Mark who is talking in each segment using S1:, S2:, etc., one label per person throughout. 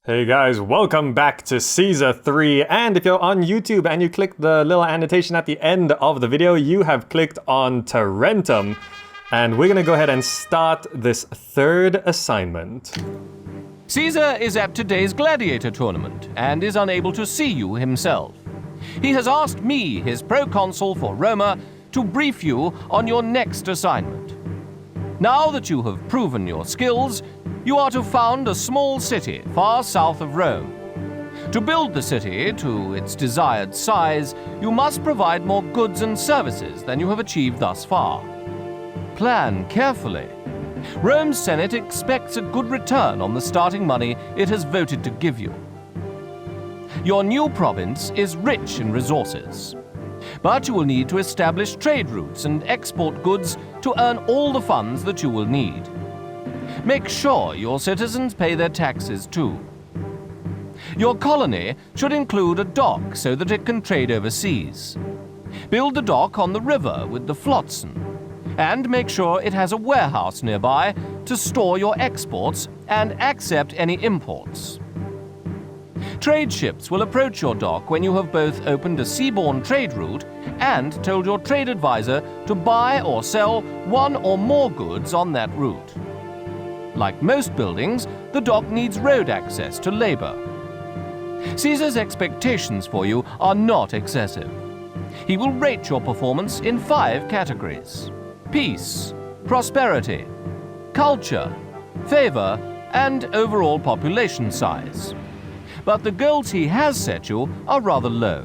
S1: Hey guys, welcome back to Caesar 3, and if you're on YouTube and you click the little annotation at the end of the video, you have clicked on Tarentum, and we're gonna go ahead and start this third assignment.
S2: Caesar is at today's gladiator tournament and is unable to see you himself. He has asked me, his proconsul for Roma, to brief you on your next assignment. Now that you have proven your skills, you are to found a small city far south of Rome. To build the city to its desired size, you must provide more goods and services than you have achieved thus far. Plan carefully. Rome's Senate expects a good return on the starting money it has voted to give you. Your new province is rich in resources, but you will need to establish trade routes and export goods to earn all the funds that you will need. Make sure your citizens pay their taxes too. Your colony should include a dock so that it can trade overseas. Build the dock on the river with the flotsam, and make sure it has a warehouse nearby to store your exports and accept any imports. Trade ships will approach your dock when you have both opened a seaborne trade route and told your trade advisor to buy or sell one or more goods on that route. Like most buildings, the dock needs road access to labor. Caesar's expectations for you are not excessive. He will rate your performance in 5 categories: peace, prosperity, culture, favor, and overall population size. But the goals he has set you are rather low.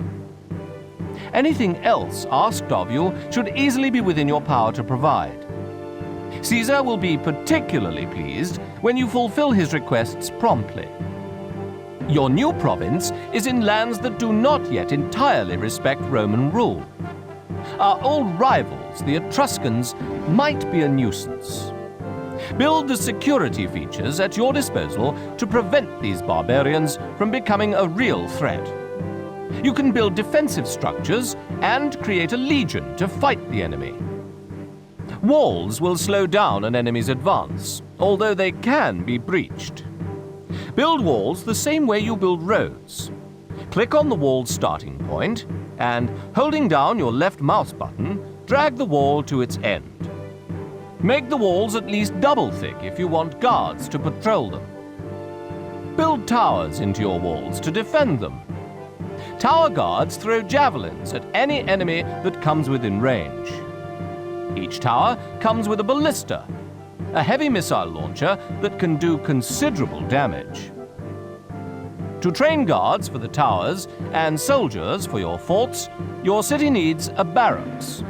S2: Anything else asked of you should easily be within your power to provide. Caesar will be particularly pleased when you fulfill his requests promptly. Your new province is in lands that do not yet entirely respect Roman rule. Our old rivals, the Etruscans, might be a nuisance. Build the security features at your disposal to prevent these barbarians from becoming a real threat. You can build defensive structures and create a legion to fight the enemy. Walls will slow down an enemy's advance, although they can be breached. Build walls the same way you build roads. Click on the wall's starting point, and holding down your left mouse button, drag the wall to its end. Make the walls at least double thick if you want guards to patrol them. Build towers into your walls to defend them. Tower guards throw javelins at any enemy that comes within range. Each tower comes with a ballista, a heavy missile launcher that can do considerable damage. To train guards for the towers and soldiers for your forts, your city needs a barracks.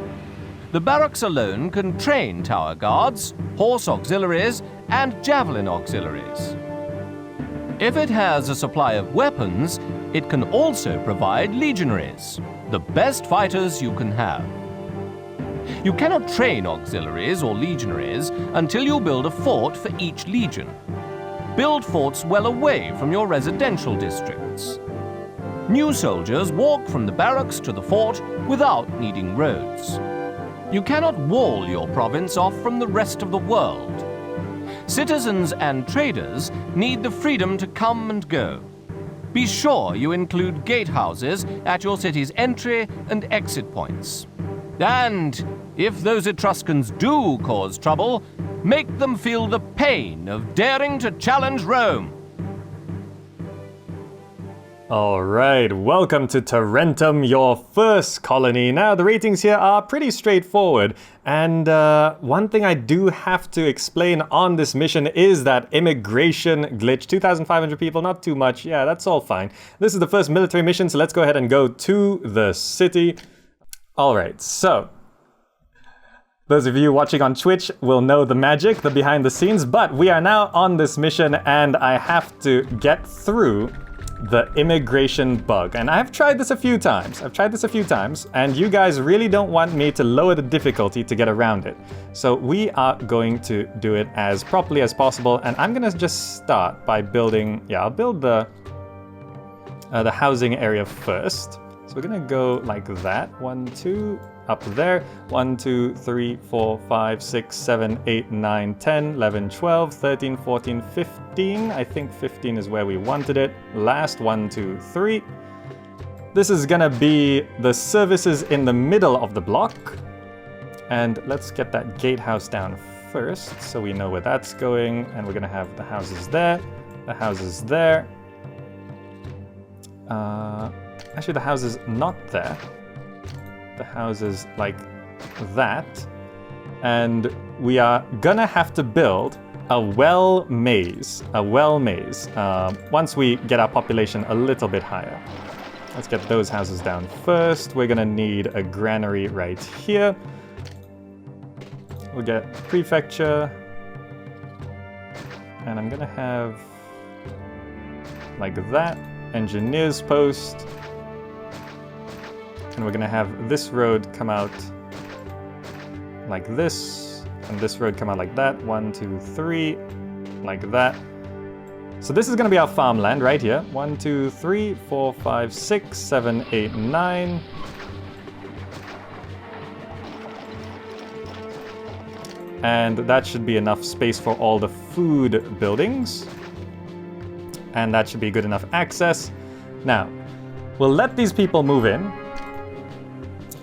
S2: The barracks alone can train tower guards, horse auxiliaries, and javelin auxiliaries. If it has a supply of weapons, it can also provide legionaries, the best fighters you can have. You cannot train auxiliaries or legionaries until you build a fort for each legion. Build forts well away from your residential districts. New soldiers walk from the barracks to the fort without needing roads. You cannot wall your province off from the rest of the world. Citizens and traders need the freedom to come and go. Be sure you include gatehouses at your city's entry and exit points. And if those Etruscans do cause trouble, make them feel the pain of daring to challenge Rome.
S1: Alright, welcome to Tarentum, your first colony. Now, the ratings here are pretty straightforward, and one thing I do have to explain on this mission is that immigration glitch. 2,500 people, not too much. Yeah, that's all fine. This is the first military mission, so let's go ahead and go to the city. Alright, so those of you watching on Twitch will know the magic, the behind the scenes, but we are now on this mission and I have to get through the immigration bug. And I've tried this a few times. And you guys really don't want me to lower the difficulty to get around it. So we are going to do it as properly as possible, and I'm gonna just start by building, I'll build the housing area first. So So we're gonna go like that. 1, 2, up there. 1, 2, 3, 4, 5, 6, 7, 8, 9, 10, 11, 12, 13, 14, 15. I think 15 is where we wanted it. Last 1, 2, 3. This is gonna be the services in the middle of the block. And let's get that gatehouse down first so we know where that's going. And we're gonna have the houses there, the houses there. Actually, the house is not there. The house is like that. And we are gonna have to build a well maze. Once we get our population a little bit higher. Let's get those houses down first. We're gonna need a granary right here. We'll get prefecture. And I'm gonna have like that. Engineer's post. And we're gonna have this road come out like this, and this road come out like that. 1, 2, 3, like that. So this is gonna be our farmland right here. 1, 2, 3, 4, 5, 6, 7, 8, 9. And that should be enough space for all the food buildings. And that should be good enough access. Now, we'll let these people move in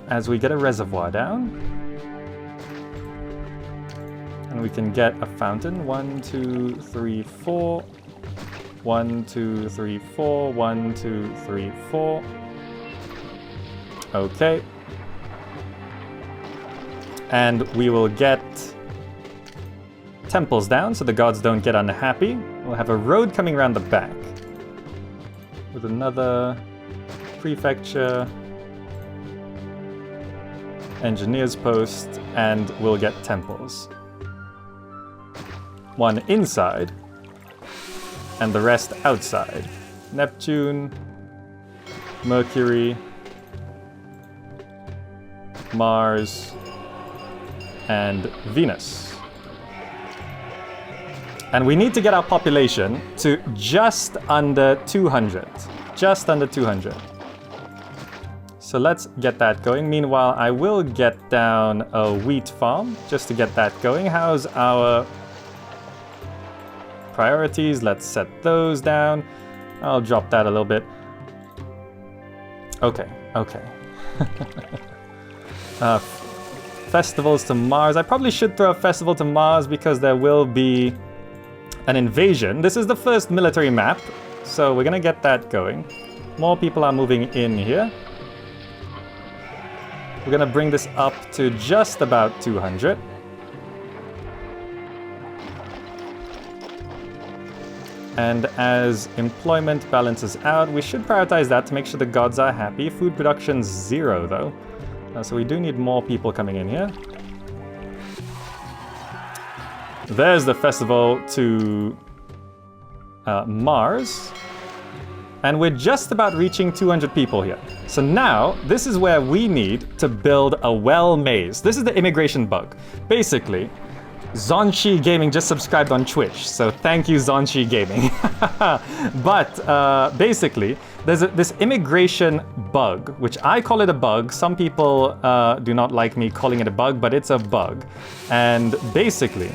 S1: as we get a reservoir down. And we can get a fountain. 1, 2, 3, 4. 1, 2, 3, 4. 1, 2, 3, 4. Okay. And we will get temples down so the gods don't get unhappy. We'll have a road coming around the back with another prefecture, engineer's post, and we'll get temples. One inside and the rest outside. Neptune, Mercury, Mars, and Venus. And we need to get our population to just under 200. Just under 200. So let's get that going. Meanwhile, I will get down a wheat farm just to get that going. How's our priorities? Let's set those down. I'll drop that a little bit. Okay. Festivals to Mars. I probably should throw a festival to Mars because there will be an invasion. This is the first military map, so we're gonna get that going. More people are moving in here. We're gonna bring this up to just about 200. And as employment balances out, we should prioritize that to make sure the gods are happy. Food production's 0 though. So we do need more people coming in here. There's the festival to Mars. And we're just about reaching 200 people here. So now, this is where we need to build a well maze. This is the immigration bug. Basically, Zonshi Gaming just subscribed on Twitch, so thank you, Zonshi Gaming. But basically, there's this immigration bug, which I call it a bug. Some people do not like me calling it a bug, but it's a bug. And basically,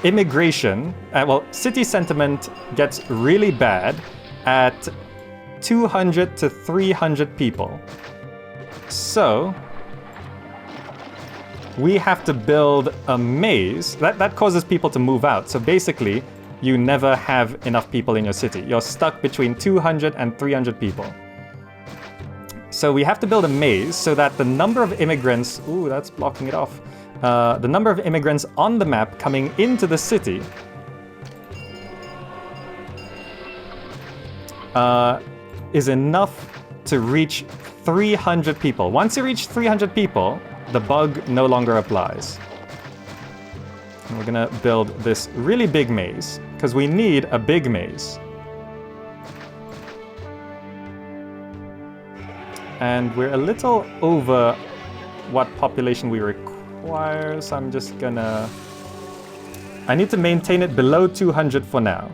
S1: immigration, city sentiment gets really bad at 200 to 300 people. So we have to build a maze. That causes people to move out. So basically, you never have enough people in your city. You're stuck between 200 and 300 people. So we have to build a maze so that the number of immigrants... Ooh, that's blocking it off. The number of immigrants on the map coming into the city is enough to reach 300 people. Once you reach 300 people, the bug no longer applies. And we're gonna build this really big maze, because we need a big maze. And we're a little over what population we require, so I'm just gonna... I need to maintain it below 200 for now.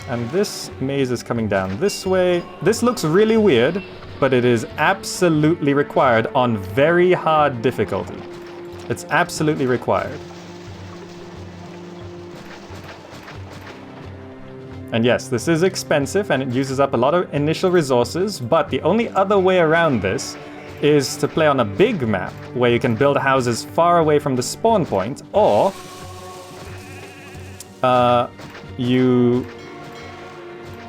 S1: And this maze is coming down this way. This looks really weird, but it is absolutely required on very hard difficulty. It's absolutely required. And yes, this is expensive and it uses up a lot of initial resources, but the only other way around this is to play on a big map where you can build houses far away from the spawn point, or you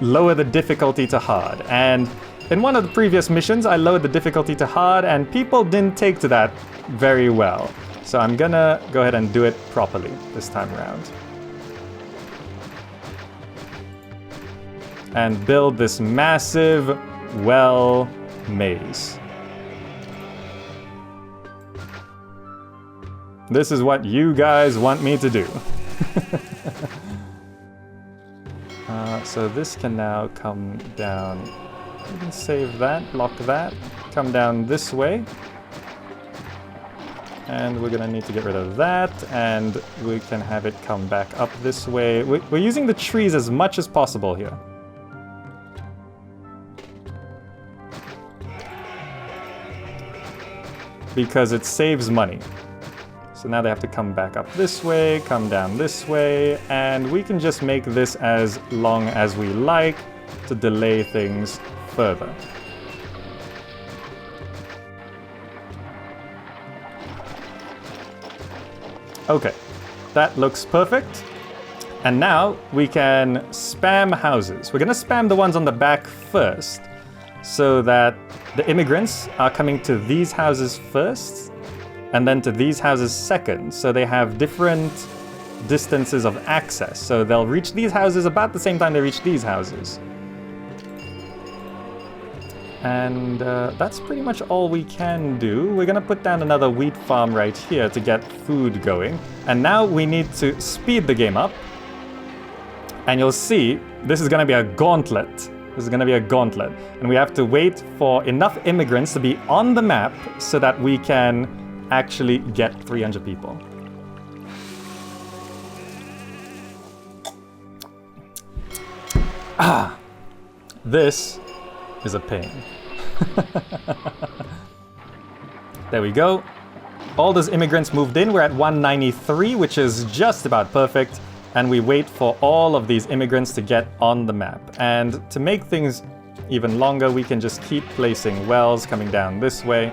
S1: lower the difficulty to hard. And in one of the previous missions, I lowered the difficulty to hard and people didn't take to that very well. So I'm gonna go ahead and do it properly this time around. And build this massive well maze. This is what you guys want me to do. So this can now come down. You can save that, block that, come down this way. And we're gonna need to get rid of that, and we can have it come back up this way. We're using the trees as much as possible here. Because it saves money. So now they have to come back up this way, come down this way, and we can just make this as long as we like to delay things further. Okay, that looks perfect. And now we can spam houses. We're gonna spam the ones on the back first, so that the immigrants are coming to these houses first, and then to these houses second, so they have different distances of access. So they'll reach these houses about the same time they reach these houses. And that's pretty much all we can do. We're gonna put down another wheat farm right here to get food going. And now we need to speed the game up. And you'll see, this is gonna be a gauntlet. This is gonna be a gauntlet. And we have to wait for enough immigrants to be on the map so that we can actually get 300 people. This is a pain. There we go. All those immigrants moved in. We're at 193, which is just about perfect. And we wait for all of these immigrants to get on the map. And to make things even longer, we can just keep placing wells coming down this way.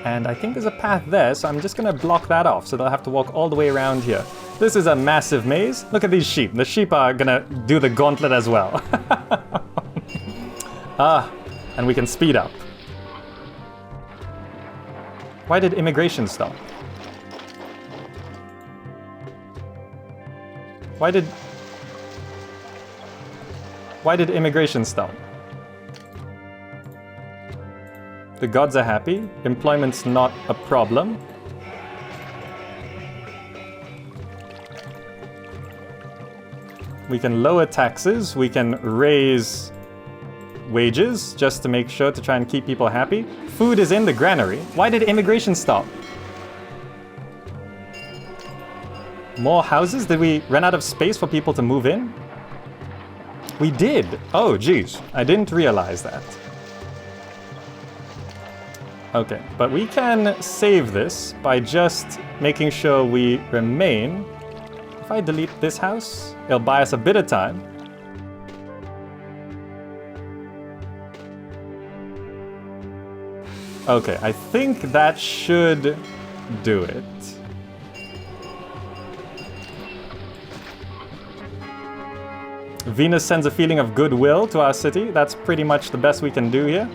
S1: And I think there's a path there, so I'm just gonna block that off, so they'll have to walk all the way around here. This is a massive maze. Look at these sheep. The sheep are gonna do the gauntlet as well. And we can speed up. Why did immigration stop? Why did immigration stop? The gods are happy. Employment's not a problem. We can lower taxes. We can raise wages just to make sure to try and keep people happy. Food is in the granary. Why did immigration stop? More houses? Did we run out of space for people to move in? We did. Oh, geez. I didn't realize that. Okay, but we can save this by just making sure we remain. If I delete this house, it'll buy us a bit of time. Okay, I think that should do it. Venus sends a feeling of goodwill to our city. That's pretty much the best we can do here.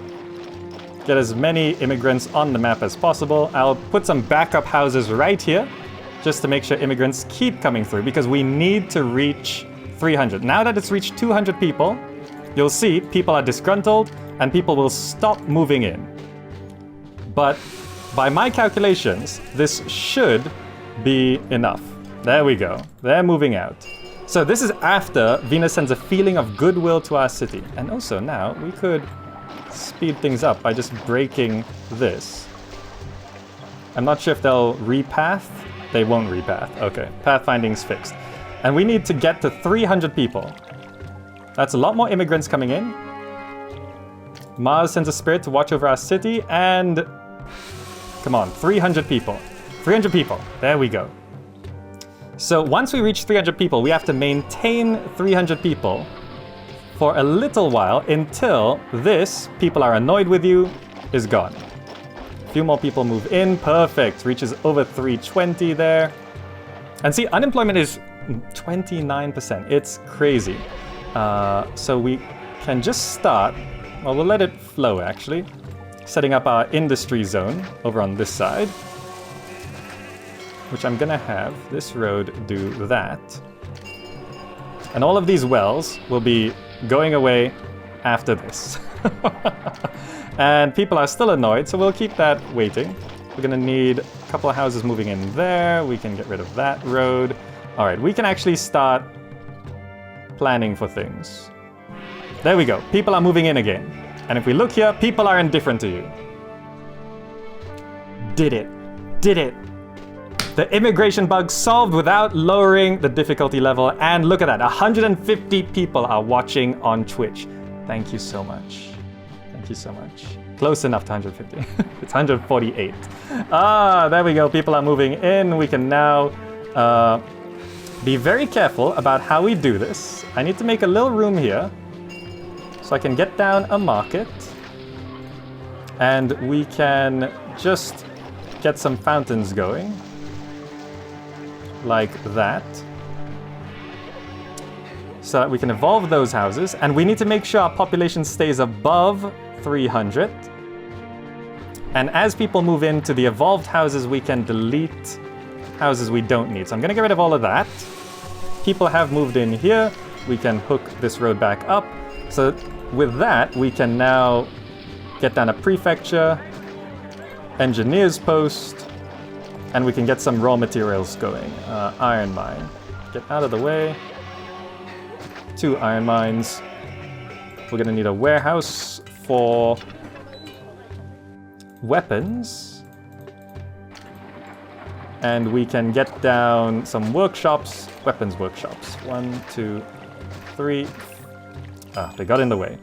S1: Get as many immigrants on the map as possible. I'll put some backup houses right here, just to make sure immigrants keep coming through, because we need to reach 300. Now that it's reached 200 people, you'll see people are disgruntled and people will stop moving in. But by my calculations, this should be enough. There we go. They're moving out. So this is after Venus sends a feeling of goodwill to our city. And also now we could speed things up by just breaking this. I'm not sure if they'll repath. They won't repath. Okay, pathfinding's fixed. And we need to get to 300 people. That's a lot more immigrants coming in. Mars sends a spirit to watch over our city, and... Come on, 300 people. 300 people. There we go. So once we reach 300 people, we have to maintain 300 people for a little while until this, people are annoyed with you, is gone. A few more people move in. Perfect. Reaches over 320 there. And see, unemployment is 29%. It's crazy. So we can just start, well, we'll let it flow actually, setting up our industry zone over on this side, which I'm gonna have this road do that. And all of these wells will be going away after this. And people are still annoyed, so we'll keep that waiting. We're gonna need a couple of houses moving in there. We can get rid of that road. All right, we can actually start planning for things. There we go. People are moving in again. And if we look here, people are indifferent to you. Did it. Did it. The immigration bug solved without lowering the difficulty level. And look at that, 150 people are watching on Twitch. Thank you so much. Thank you so much. Close enough to 150. It's 148. There we go. People are moving in. We can now be very careful about how we do this. I need to make a little room here so I can get down a market. And we can just get some fountains going. Like that. So that we can evolve those houses. And we need to make sure our population stays above 300. And as people move into the evolved houses, we can delete houses we don't need. So I'm gonna get rid of all of that. People have moved in here. We can hook this road back up. So with that, we can now get down a prefecture, engineer's post, and we can get some raw materials going. Iron mine. Get out of the way. 2 iron mines. We're gonna need a warehouse for weapons. And we can get down some workshops, weapons workshops. 1, 2, 3. They got in the way.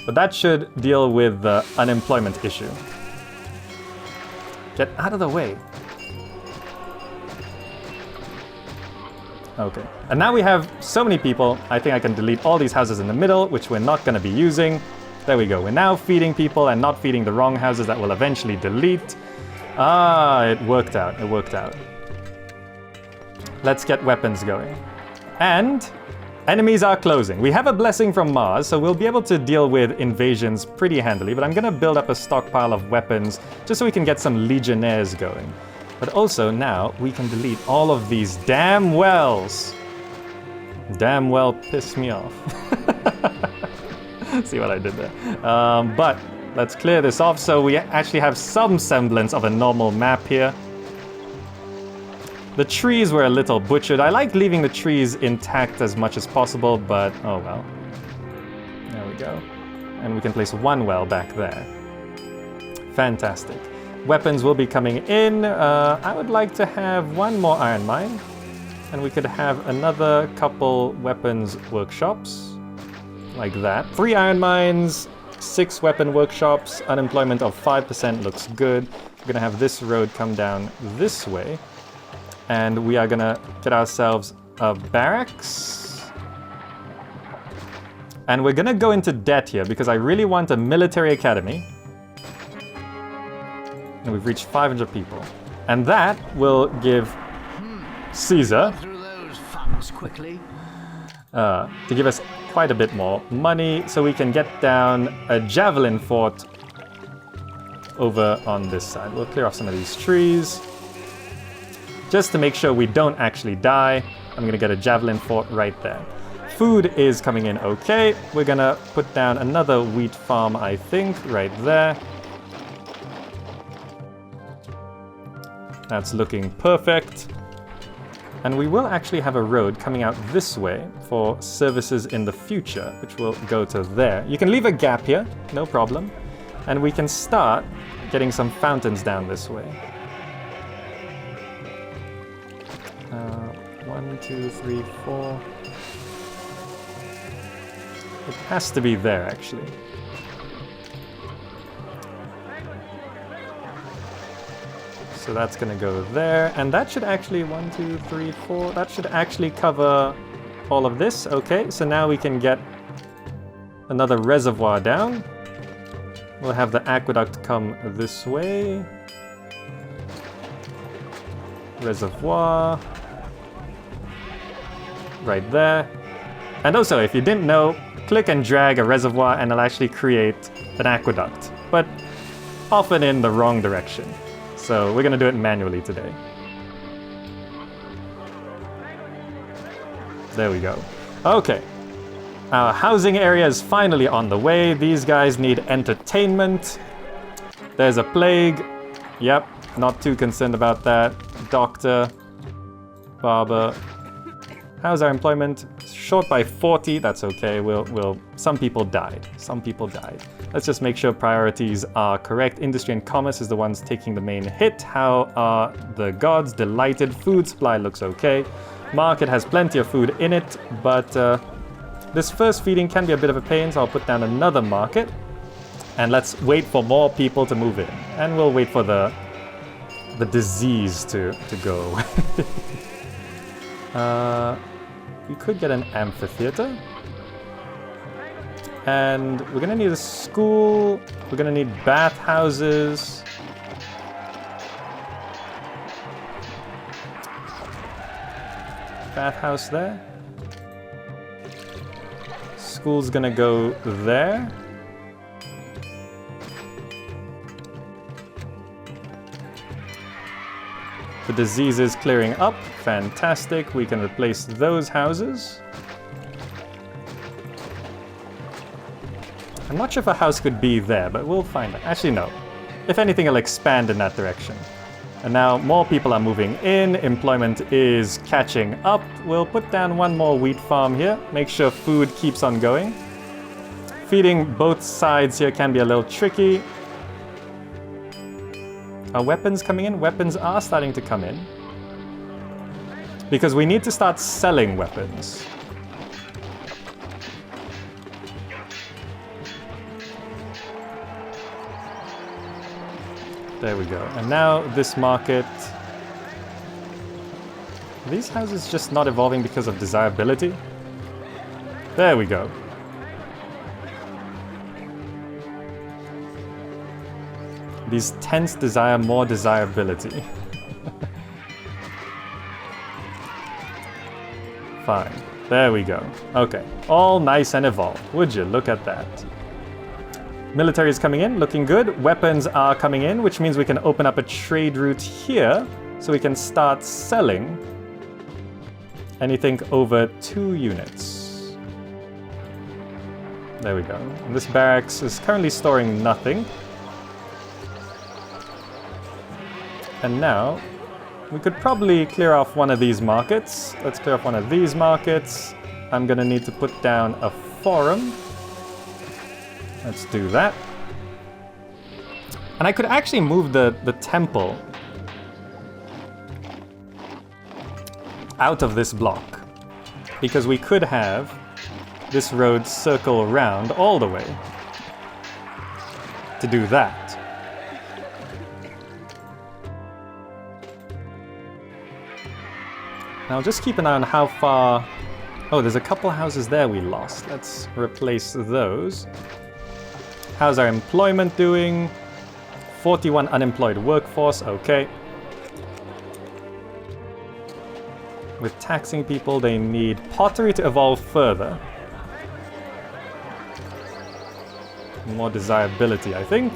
S1: But that should deal with the unemployment issue. Get out of the way. Okay, and now we have so many people, I think I can delete all these houses in the middle, which we're not going to be using. There we go, we're now feeding people and not feeding the wrong houses that will eventually delete. It worked out, it worked out. Let's get weapons going. And enemies are closing. We have a blessing from Mars, so we'll be able to deal with invasions pretty handily, but I'm going to build up a stockpile of weapons just so we can get some legionnaires going. But also now we can delete all of these damn wells. Damn well pissed me off. See what I did there? But let's clear this off so we actually have some semblance of a normal map here. The trees were a little butchered. I like leaving the trees intact as much as possible, but oh well. There we go. And we can place 1 well back there. Fantastic. Weapons will be coming in. I would like to have 1 more iron mine. And we could have another couple weapons workshops. Like that. 3 iron mines, 6 weapon workshops. Unemployment of 5% looks good. We're going to have this road come down this way. And we are going to get ourselves a barracks. And we're going to go into debt here because I really want a military academy. And we've reached 500 people. And that will give Caesar to give us quite a bit more money so we can get down a javelin fort over on this side. We'll clear off some of these trees just to make sure we don't actually die. I'm gonna get a javelin fort right there. Food is coming in okay. We're gonna put down another wheat farm, I think, right there. That's looking perfect. And we will actually have a road coming out this way for services in the future, which will go to there. You can leave a gap here, no problem. And we can start getting some fountains down this way. 1, 2, 3, 4. It has to be there, actually. So that's gonna go there, and that should actually, 1, 2, 3, 4, that should actually cover all of this. Okay, so now we can get another reservoir down. We'll have the aqueduct come this way. Reservoir. Right there. And also, if you didn't know, click and drag a reservoir and it'll actually create an aqueduct, but often in the wrong direction. So we're gonna do it manually today. There we go. Okay. Our housing area is finally on the way. These guys need entertainment. There's a plague. Yep, not too concerned about that. Doctor. Barber. How's our employment? Short by 40, that's okay. Some people died. Some people died. Let's just make sure priorities are correct. Industry and commerce is the ones taking the main hit. How are the gods? Delighted. Food supply looks okay. Market has plenty of food in it, but this first feeding can be a bit of a pain, so I'll put down another market. And let's wait for more people to move in. And we'll wait for the disease to go away. We could get an amphitheater. And we're gonna need a school. We're gonna need bathhouses. Bathhouse there. School's gonna go there. The disease is clearing up. Fantastic. We can replace those houses. I'm not sure if a house could be there, but we'll find out. Actually, no. If anything, it'll expand in that direction. And now more people are moving in. Employment is catching up. We'll put down one more wheat farm here. Make sure food keeps on going. Feeding both sides here can be a little tricky. Are weapons coming in? Weapons are starting to come in. Because we need to start selling weapons. There we go. And now this market... Are these houses just not evolving because of desirability? There we go. These tents desire more desirability. Fine. There we go. Okay. All nice and evolved. Would you look at that? Military is coming in, looking good. Weapons are coming in, which means we can open up a trade route here so we can start selling anything over 2 units. There we go. And this barracks is currently storing nothing. And now, we could probably clear off one of these markets. Let's clear off one of these markets. I'm gonna need to put down a forum. Let's do that. And I could actually move the temple out of this block, because we could have this road circle around all the way to do that. Now just keep an eye on how far... Oh, there's a couple houses there we lost. Let's replace those. How's our employment doing? 41 unemployed workforce, okay. With taxing people, they need pottery to evolve further. More desirability, I think.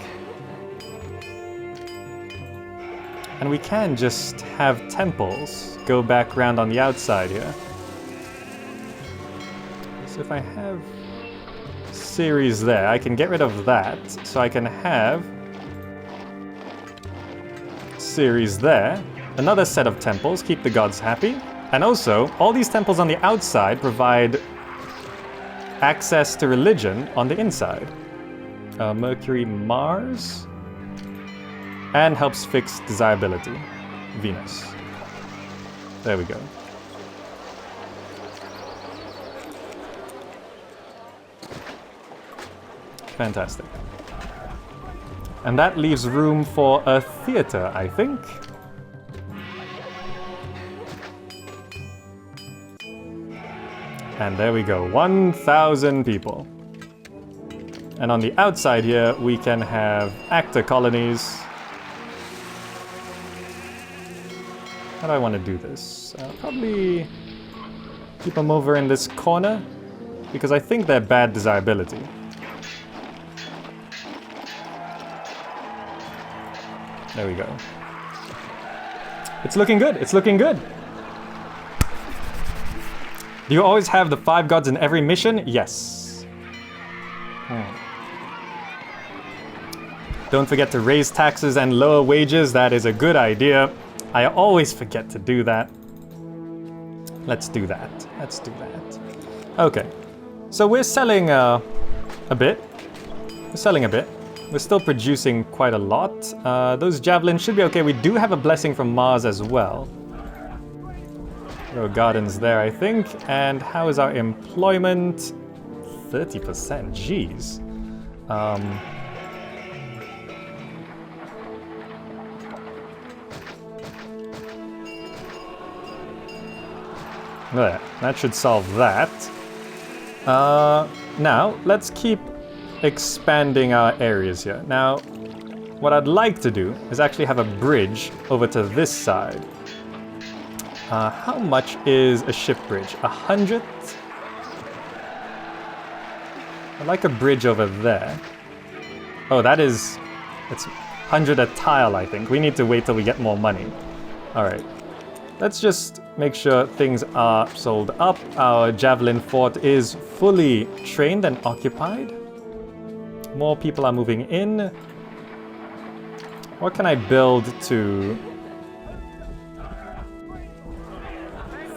S1: And we can just have temples go back around on the outside here. So if I have series there, I can get rid of that, so I can have series there. Another set of temples, keep the gods happy. And also, all these temples on the outside provide access to religion on the inside. Mercury, Mars. And helps fix desirability. Venus. There we go. Fantastic. And that leaves room for a theater, I think. And there we go, 1,000 people. And on the outside here, we can have actor colonies. How do I want to do this? Probably keep them over in this corner, because I think they're bad desirability. There we go. It's looking good, it's looking good. Do you always have the 5 gods in every mission? Yes. Don't forget to raise taxes and lower wages. That is a good idea. I always forget to do that. Let's do that. Let's do that. Okay. So we're selling a bit. We're selling a bit. We're still producing quite a lot. Those javelins should be okay. We do have a blessing from Mars as well. There are gardens there, I think. And how is our employment? 30%, jeez. There, that should solve that. Now, let's keep expanding our areas here. Now, what I'd like to do is actually have a bridge over to this side. How much is a ship bridge? 100? I'd like a bridge over there. Oh, it's 100 a tile, I think. We need to wait till we get more money. All right. Let's just make sure things are sold up. Our javelin fort is fully trained and occupied. More people are moving in. What can I build to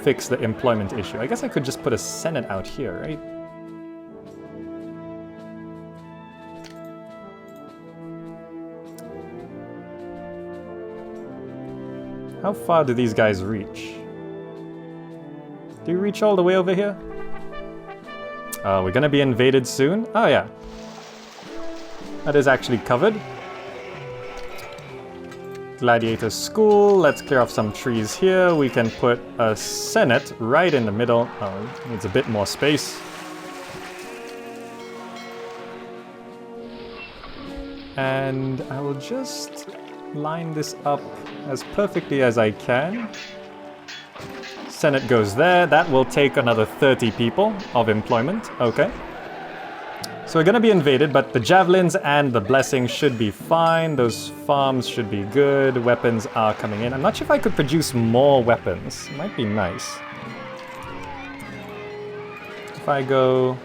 S1: fix the employment issue? I guess I could just put a Senate out here, right? How far do these guys reach? Do you reach all the way over here? We're gonna be invaded soon? Oh yeah. That is actually covered. Gladiator School. Let's clear off some trees here. We can put a Senate right in the middle. Oh, needs a bit more space. And I will just line this up as perfectly as I can. Senate goes there. That will take another 30 people of employment. Okay. So we're going to be invaded, but the javelins and the blessing should be fine. Those farms should be good. Weapons are coming in. I'm not sure if I could produce more weapons. It might be nice. If I go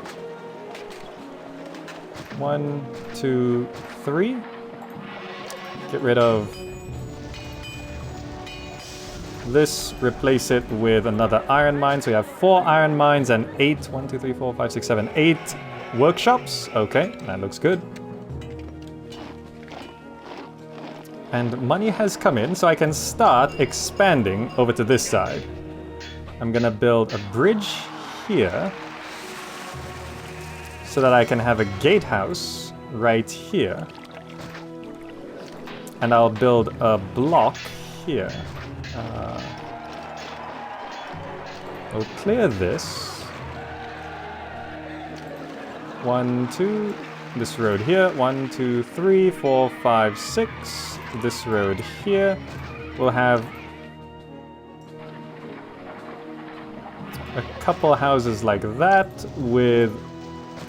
S1: 1, 2, 3. Get rid of this, replace it with another iron mine. So we have 4 iron mines and 8, 1, 2, 3, 4, 5, 6, 7, 8 workshops. Okay, that looks good. And money has come in, so I can start expanding over to this side. I'm gonna build a bridge here so that I can have a gatehouse right here. And I'll build a block here. We'll clear this. 1, 2, this road here. 1, 2, 3, 4, 5, 6. This road here. We'll have a couple houses like that with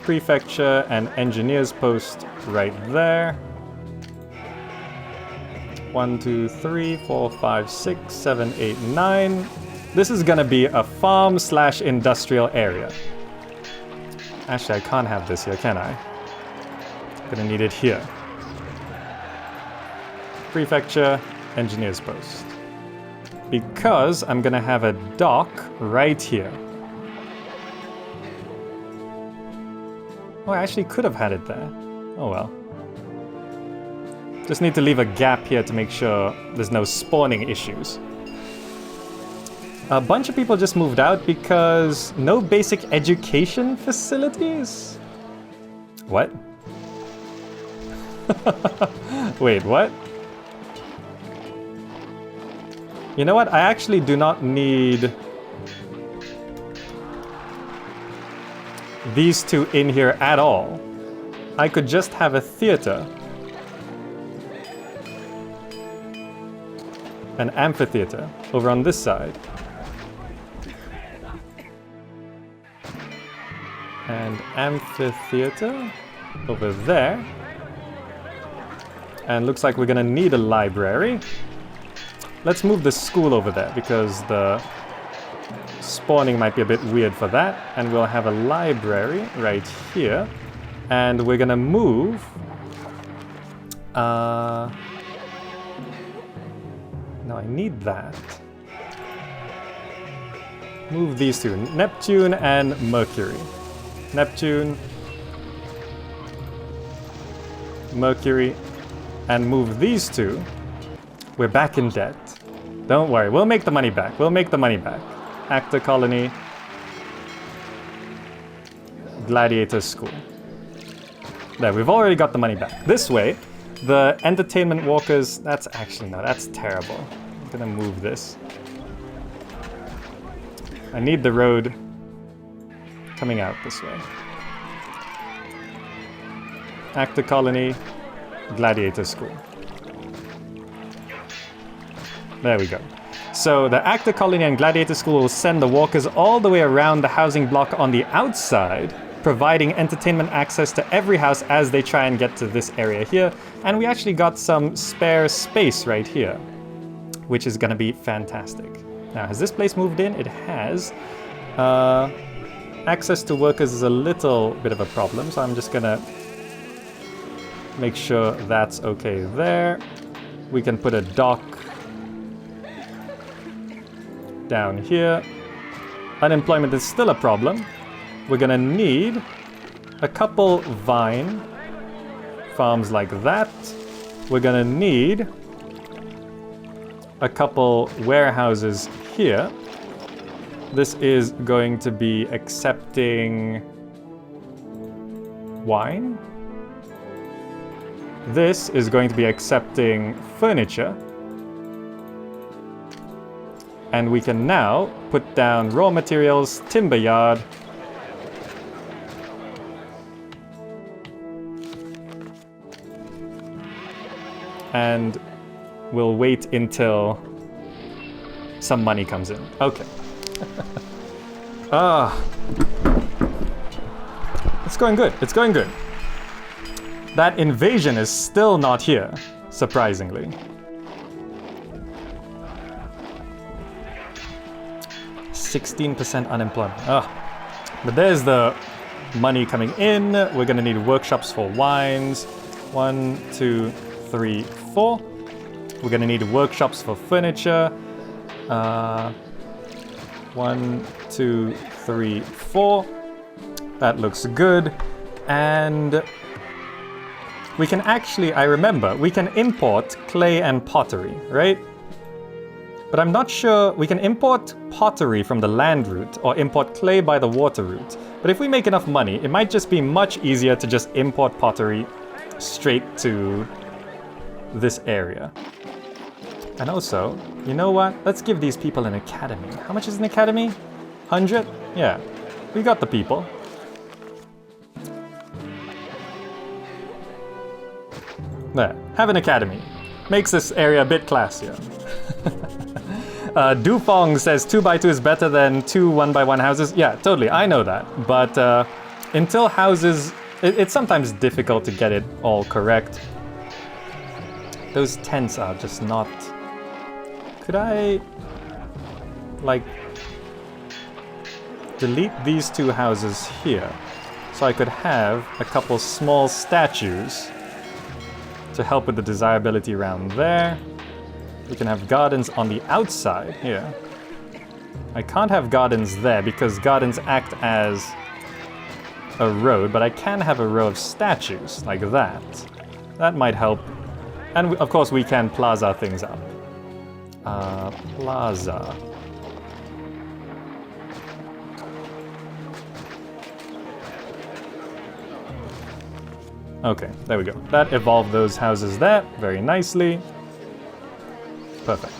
S1: prefecture and engineer's post right there. 1, 2, 3, 4, 5, 6, 7, 8, 9. This is gonna be a farm/industrial area. Actually, I can't have this here, can I? Gonna need it here. Prefecture, engineer's post. Because I'm gonna have a dock right here. Oh, I actually could have had it there. Oh well. Just need to leave a gap here to make sure there's no spawning issues. A bunch of people just moved out because no basic education facilities? What? Wait, what? You know what? I actually do not need these two in here at all. I could just have a theater. An amphitheater over on this side. And amphitheater over there. And looks like we're gonna need a library. Let's move the school over there because the spawning might be a bit weird for that. And we'll have a library right here. And we're gonna move... no, I need that. Move these two, Neptune and Mercury. Neptune, Mercury, and move these two. We're back in debt. Don't worry, we'll make the money back. We'll make the money back. Actor Colony. Gladiator School. There, we've already got the money back. This way, the entertainment walkers, that's actually, no, that's terrible. I'm gonna move this. I need the road coming out this way. Actor Colony, Gladiator School. There we go. So the Actor Colony and Gladiator School will send the walkers all the way around the housing block on the outside, providing entertainment access to every house as they try and get to this area here. And we actually got some spare space right here, which is gonna be fantastic. Now, has this place moved in? It has. Access to workers is a little bit of a problem, so I'm just gonna make sure that's okay there. We can put a dock down here. Unemployment is still a problem. We're gonna need a couple vine farms like that. We're gonna need a couple warehouses here. This is going to be accepting wine. This is going to be accepting furniture. And we can now put down raw materials, timber yard. And we'll wait until some money comes in. Okay. It's going good. It's going good. That invasion is still not here, surprisingly. %16 unemployment. But there's the money coming in. We're gonna need workshops for wines. 1, 2, 3, 4. We're gonna need workshops for furniture. 1, 2, 3, 4. That looks good. And we can actually, I remember, we can import clay and pottery, right? But I'm not sure, we can import pottery from the land route or import clay by the water route. But if we make enough money, it might just be much easier to just import pottery straight to this area. And also, you know what? Let's give these people an academy. How much is an academy? 100? Yeah, we got the people. There, have an academy. Makes this area a bit classier. Dufong says 2x2 is better than 2 1x1 houses. Yeah, totally, I know that. But until houses, it's sometimes difficult to get it all correct. Those tents are just not... Could I, like, delete these two houses here so I could have a couple small statues to help with the desirability around there. We can have gardens on the outside here. I can't have gardens there because gardens act as a road, but I can have a row of statues like that. That might help. And of course we can plaza things up. Plaza. Okay, there we go. That evolved those houses there very nicely. Perfect.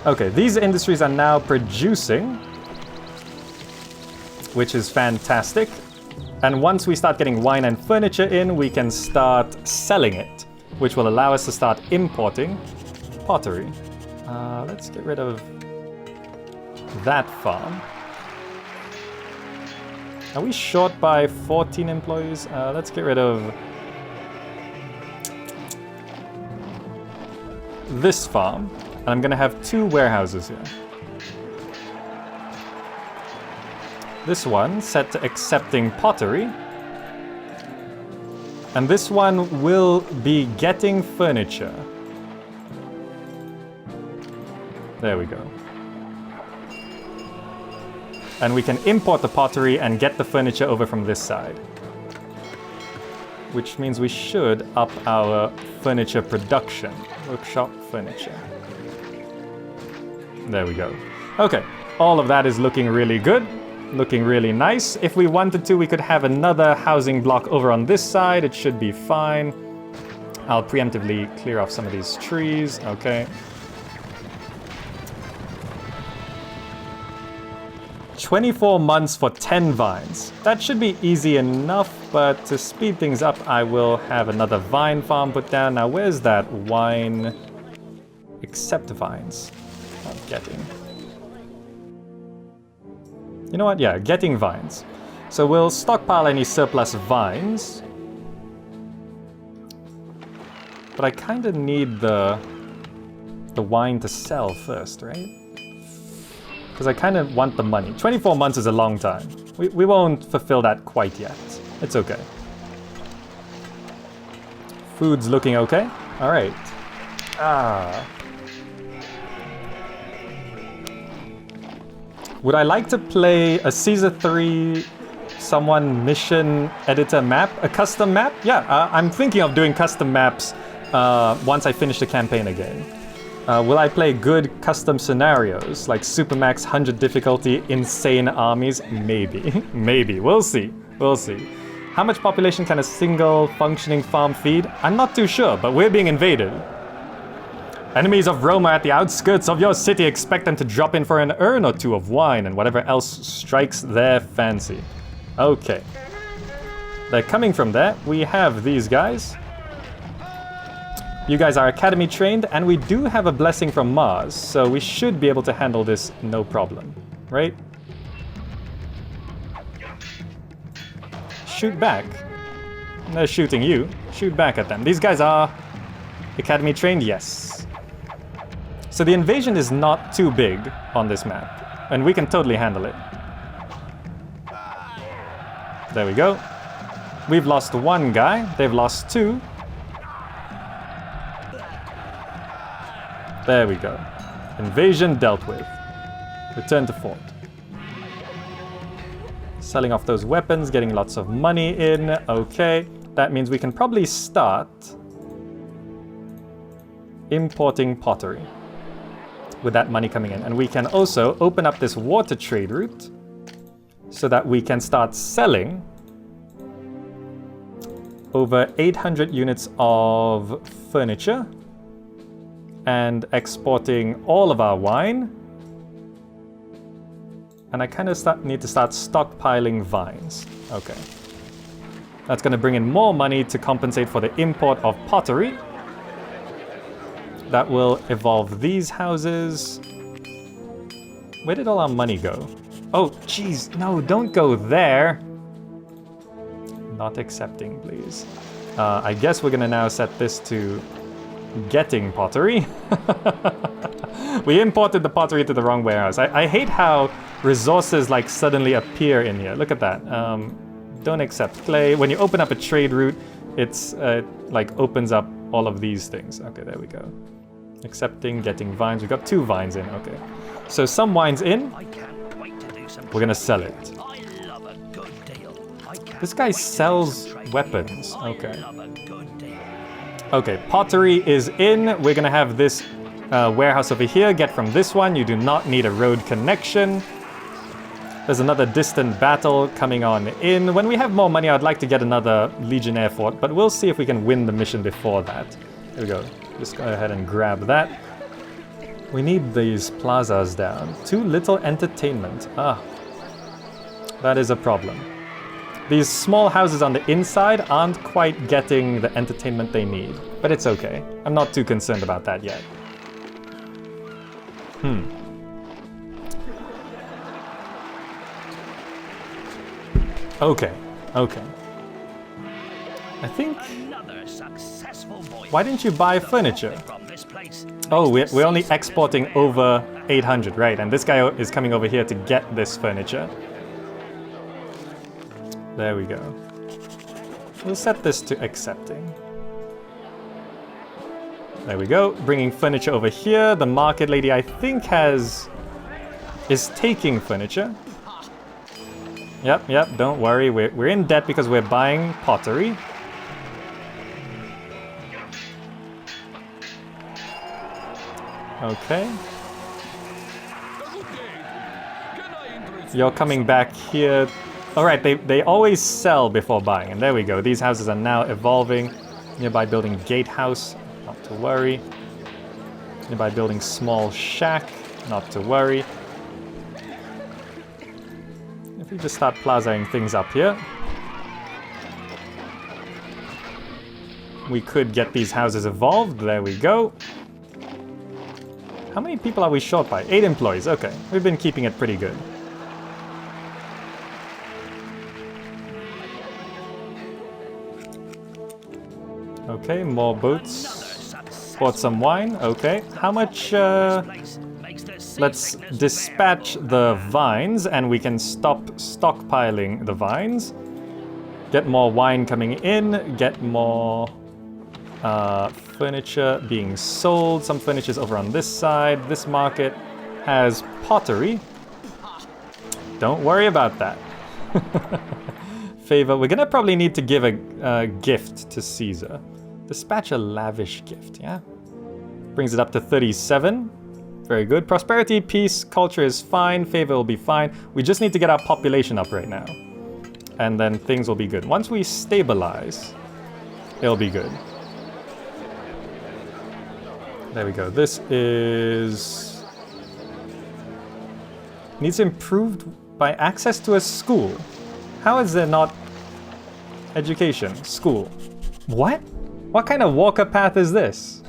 S1: Okay, these industries are now producing, which is fantastic. And once we start getting wine and furniture in, we can start selling it, which will allow us to start importing pottery. Let's get rid of that farm. Are we short by 14 employees? Let's get rid of this farm. And I'm gonna have 2 warehouses here. This one set to accepting pottery. And this one will be getting furniture. There we go. And we can import the pottery and get the furniture over from this side. Which means we should up our furniture production. Workshop furniture. There we go. Okay, all of that is looking really good. Looking really nice. If we wanted to, we could have another housing block over on this side. It should be fine. I'll preemptively clear off some of these trees. Okay. 24 months for 10 vines. That should be easy enough, but to speed things up, I will have another vine farm put down. Now, where's that wine? Accept vines. Not getting. You know what? Yeah, getting vines. So we'll stockpile any surplus vines. But I kind of need the wine to sell first, right? Because I kind of want the money. 24 months is a long time. We won't fulfill that quite yet. It's okay. Food's looking okay. All right. Would I like to play a Caesar 3 someone mission editor map? A custom map? Yeah, I'm thinking of doing custom maps once I finish the campaign again. Will I play good custom scenarios, like Supermax 100 difficulty, insane armies? Maybe. Maybe. We'll see. We'll see. How much population can a single functioning farm feed? I'm not too sure, but we're being invaded. Enemies of Rome are at the outskirts of your city. Expect them to drop in for an urn or 2 of wine and whatever else strikes their fancy. Okay. They're coming from there. We have these guys. You guys are academy trained, and we do have a blessing from Mars, so we should be able to handle this no problem, right? Shoot back. They're shooting you. Shoot back at them. These guys are academy trained, yes. So the invasion is not too big on this map, and we can totally handle it. There we go. We've lost 1 guy. They've lost 2. There we go. Invasion dealt with. Return to fort. Selling off those weapons, getting lots of money in. Okay. That means we can probably start importing pottery with that money coming in. And we can also open up this water trade route so that we can start selling over 800 units of furniture and exporting all of our wine. And I kind of need to start stockpiling vines. Okay. That's going to bring in more money to compensate for the import of pottery. That will evolve these houses. Where did all our money go? Oh, geez, no, don't go there. Not accepting, please. I guess we're going to now set this to getting pottery. We imported the pottery to the wrong warehouse. I hate how resources like suddenly appear in here. Look at that. Don't accept clay. When you open up a trade route, it's like opens up all of these things. Okay, there we go. Accepting, getting vines. We got 2 vines in. Okay, so some wines in. We're gonna sell it. This guy sells weapons. Okay. Okay, pottery is in. We're gonna have this warehouse over here. Get from this one. You do not need a road connection. There's another distant battle coming on in. When we have more money, I'd like to get another Legionnaire fort, but we'll see if we can win the mission before that. Here we go. Just go ahead and grab that. We need these plazas down. Too little entertainment. Ah, that is a problem. These small houses on the inside aren't quite getting the entertainment they need, but it's okay. I'm not too concerned about that yet. Okay. I think... Why didn't you buy furniture? Oh, we're only exporting over 800, right? And this guy is coming over here to get this furniture. There we go. We'll set this to accepting. There we go. Bringing furniture over here. The market lady, I think, is taking furniture. Yep, don't worry. We're in debt because we're buying pottery. Okay. You're coming back here. Alright, they always sell before buying, and there we go. These houses are now evolving. Nearby building gatehouse, not to worry. Nearby building small shack, not to worry. If we just start plazaing things up here, we could get these houses evolved. There we go. How many people are we short by? 8 employees, okay. We've been keeping it pretty good. Okay, more boats. Bought some wine, okay. How much, let's dispatch the vines and we can stop stockpiling the vines. Get more wine coming in, get more furniture being sold. Some furniture's over on this side. This market has pottery. Don't worry about that. Favor, we're gonna probably need to give a gift to Caesar. Dispatch a lavish gift, yeah? Brings it up to 37. Very good. Prosperity, peace, culture is fine. Favor will be fine. We just need to get our population up right now. And then things will be good. Once we stabilize, it'll be good. There we go. This is... needs improved by access to a school. How is there not education? School. What? What kind of walker path is this?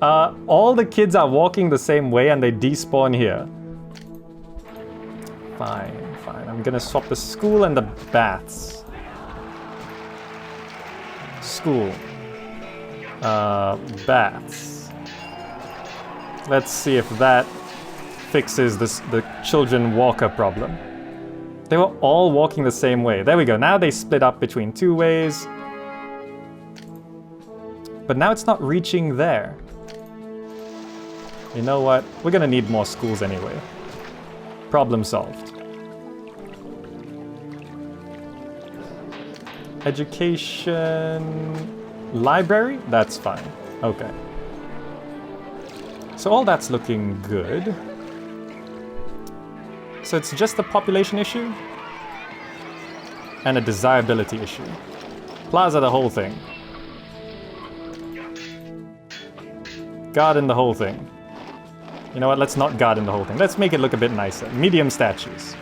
S1: All the kids are walking the same way and they despawn here. Fine. I'm gonna swap the school and the baths. School. Baths. Let's see if that fixes the children walker problem. They were all walking the same way. There we go. Now they split up between 2 ways. But now it's not reaching there. You know what? We're gonna need more schools anyway. Problem solved. Education... library? That's fine. Okay. So all that's looking good. So it's just a population issue? And a desirability issue. Plaza the whole thing. Garden the whole thing. You know what, let's not garden the whole thing. Let's make it look a bit nicer. Medium statues.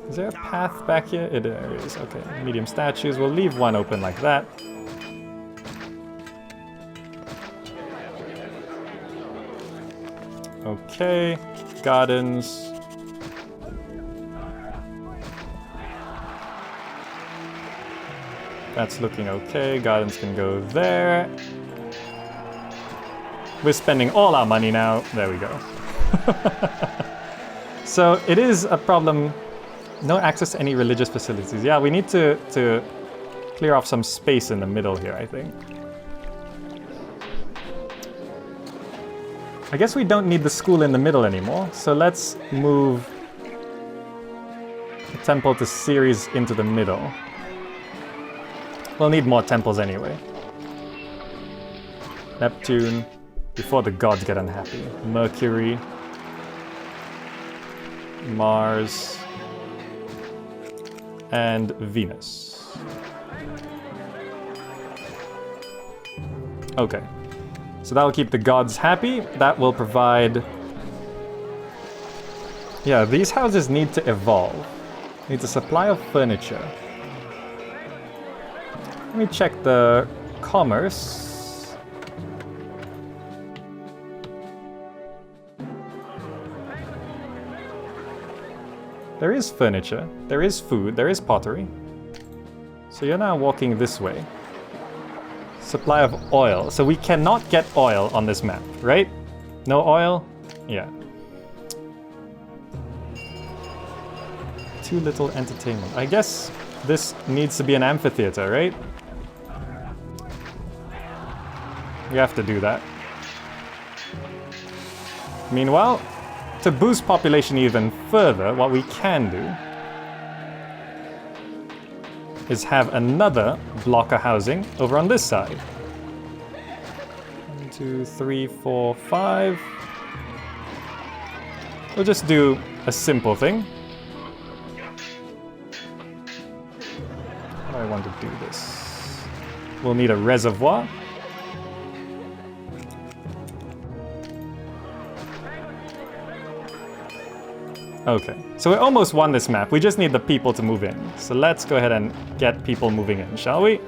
S1: Is there a path back here? There is, okay. Medium statues, we'll leave one open like that. Okay, gardens. That's looking okay. Gardens can go there. We're spending all our money now. There we go. So it is a problem. No access to any religious facilities. Yeah, we need to clear off some space in the middle here, I think. I guess we don't need the school in the middle anymore. So let's move the temple to Ceres into the middle. We'll need more temples anyway. Neptune. before the gods get unhappy. Mercury, Mars, and Venus. Okay, so that will keep the gods happy. That will provide... Yeah, these houses need to evolve. Needs a supply of furniture. Let me check the commerce. There is furniture, there is food, there is pottery. So you're now walking this way. Supply of oil. So we cannot get oil on this map, right? No oil? Yeah. Too little entertainment. I guess this needs to be an amphitheater, right? We have to do that. Meanwhile, to boost population even further, what we can do is have another block of housing over on this side. 1, 2, 3, 4, 5. We'll just do a simple thing. How do I want to do this? We'll need a reservoir. Okay, so we almost won this map. We just need the people to move in. So let's go ahead and get people moving in, shall we?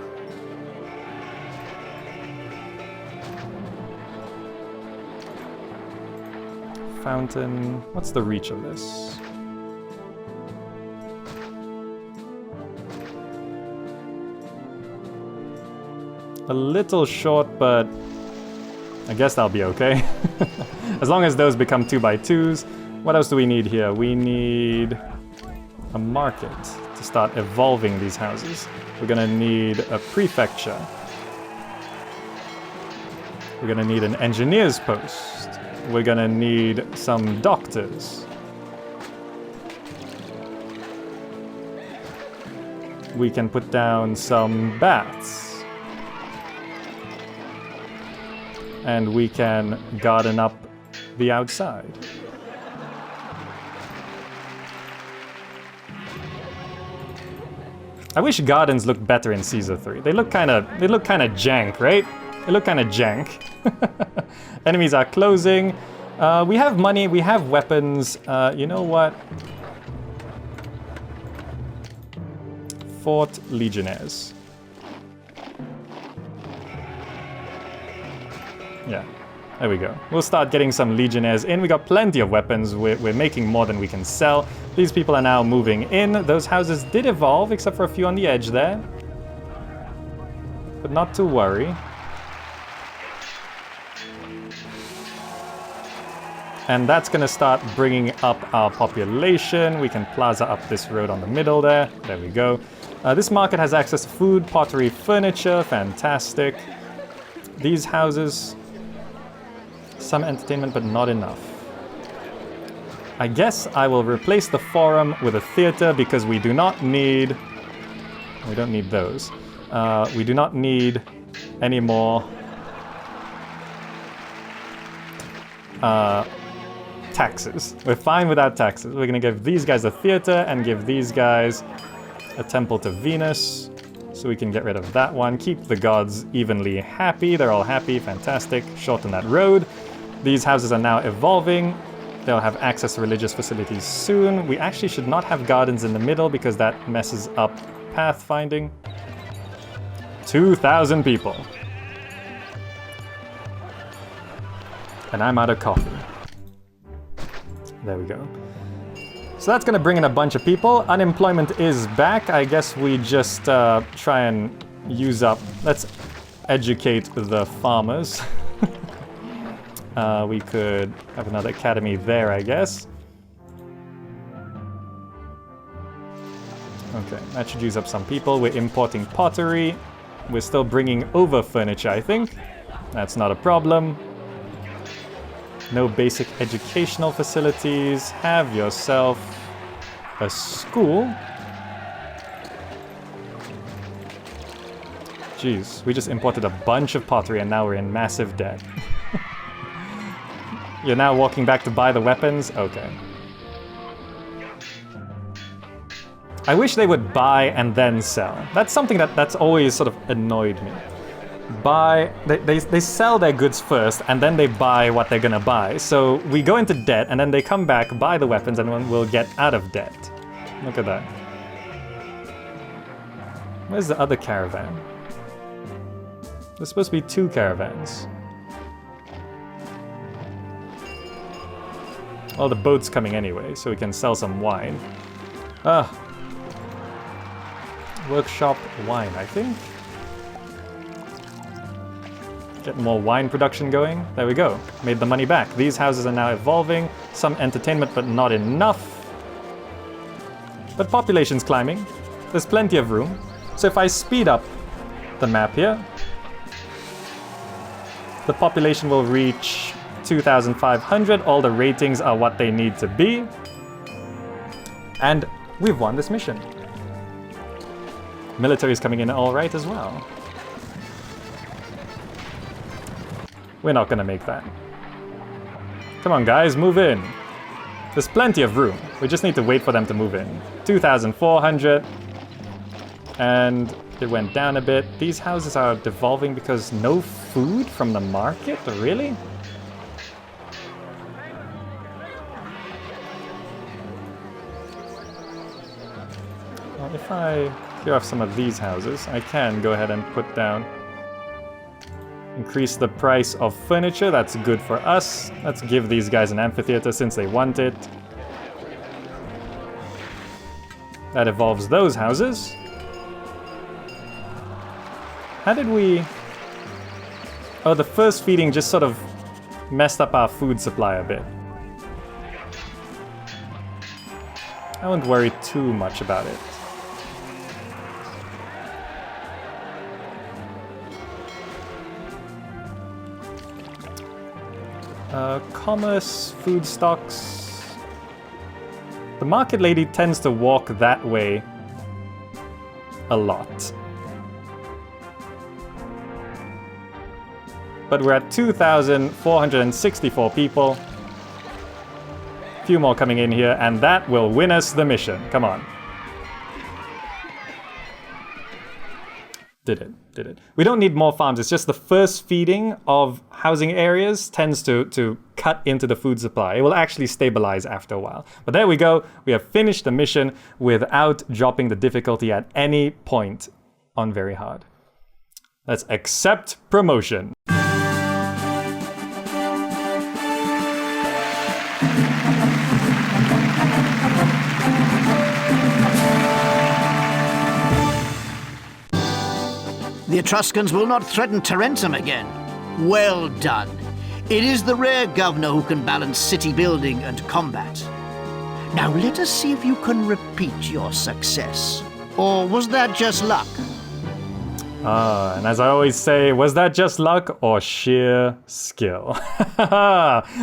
S1: Fountain. What's the reach of this? A little short, but I guess that'll be okay. As long as those become 2x2s. What else do we need here? We need a market to start evolving these houses. We're gonna need a prefecture. We're gonna need an engineer's post. We're gonna need some doctors. We can put down some baths. And we can garden up the outside. I wish gardens looked better in Caesar 3. They look kind of jank, right? They look kind of jank. Enemies are closing. We have money, we have weapons. You know what? Fort Legionnaires. Yeah, there we go. We'll start getting some Legionnaires in. We got plenty of weapons. We're making more than we can sell. These people are now moving in. Those houses did evolve, except for a few on the edge there. But not to worry. And that's going to start bringing up our population. We can plaza up this road on the middle there. There we go. This market has access to food, pottery, furniture. Fantastic. These houses, some entertainment, but not enough. I guess I will replace the forum with a theater because we do not need... We don't need those. We do not need any more taxes. We're fine without taxes. We're gonna give these guys a theater and give these guys a temple to Venus. So we can get rid of that one. Keep the gods evenly happy. They're all happy. Fantastic. Shorten that road. These houses are now evolving. They'll have access to religious facilities soon. We actually should not have gardens in the middle because that messes up pathfinding. 2,000 people. And I'm out of coffee. There we go. So that's going to bring in a bunch of people. Unemployment is back. I guess we just try and use up... Let's educate the farmers. We could have another academy there, I guess. Okay, that should use up some people. We're importing pottery. We're still bringing over furniture, I think. That's not a problem. No basic educational facilities. Have yourself a school. Jeez, we just imported a bunch of pottery and now we're in massive debt. You're now walking back to buy the weapons? Okay. I wish they would buy and then sell. That's something that's always sort of annoyed me. They sell their goods first, and then they buy what they're gonna buy. So we go into debt, and then they come back, buy the weapons, and then we'll get out of debt. Look at that. Where's the other caravan? There's supposed to be 2 caravans. Oh, the boat's coming anyway, so we can sell some wine. Workshop wine, I think. Get more wine production going. There we go. Made the money back. These houses are now evolving. Some entertainment, but not enough. But population's climbing. There's plenty of room. So if I speed up the map here, the population will reach 2,500. All the ratings are what they need to be. And we've won this mission. Military's coming in all right as well. We're not gonna make that. Come on, guys, move in. There's plenty of room. We just need to wait for them to move in. 2,400. And it went down a bit. These houses are devolving because no food from the market? Really? Well, if I clear off some of these houses, I can go ahead and put down... Increase the price of furniture, that's good for us. Let's give these guys an amphitheater since they want it. That evolves those houses. How did we... Oh, the first feeding just sort of messed up our food supply a bit. I won't worry too much about it. Commerce, food stocks. The market lady tends to walk that way a lot. But we're at 2,464 people. A few more coming in here, and that will win us the mission. Come on. Did it. We don't need more farms, it's just the first feeding of housing areas tends to cut into the food supply. It will actually stabilize after a while. But there we go, we have finished the mission without dropping the difficulty at any point on very hard. Let's accept promotion.
S3: The Etruscans will not threaten Tarentum again. Well done. It is the rare governor who can balance city building and combat. Now let us see if you can repeat your success. Or was that just luck?
S1: And as I always say, was that just luck or sheer skill?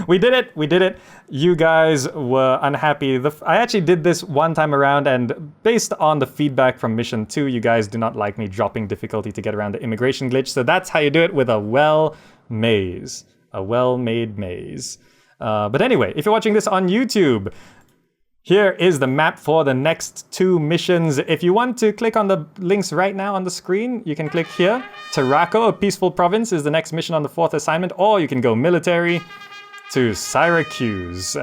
S1: We did it. You guys were unhappy. I actually did this one time around, and based on the feedback from Mission 2, you guys do not like me dropping difficulty to get around the immigration glitch, so that's how you do it with a well-made maze. But anyway, if you're watching this on YouTube, here is the map for the next 2 missions. If you want to click on the links right now on the screen, you can click here. Tarraco, a peaceful province, is the next mission on the 4th assignment, or you can go military to Syracuse,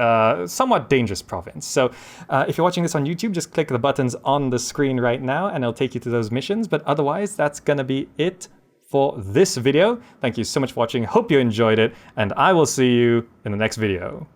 S1: somewhat dangerous province. So if you're watching this on YouTube, just click the buttons on the screen right now and it'll take you to those missions. But otherwise, that's gonna be it for this video. Thank you so much for watching. Hope you enjoyed it, and I will see you in the next video.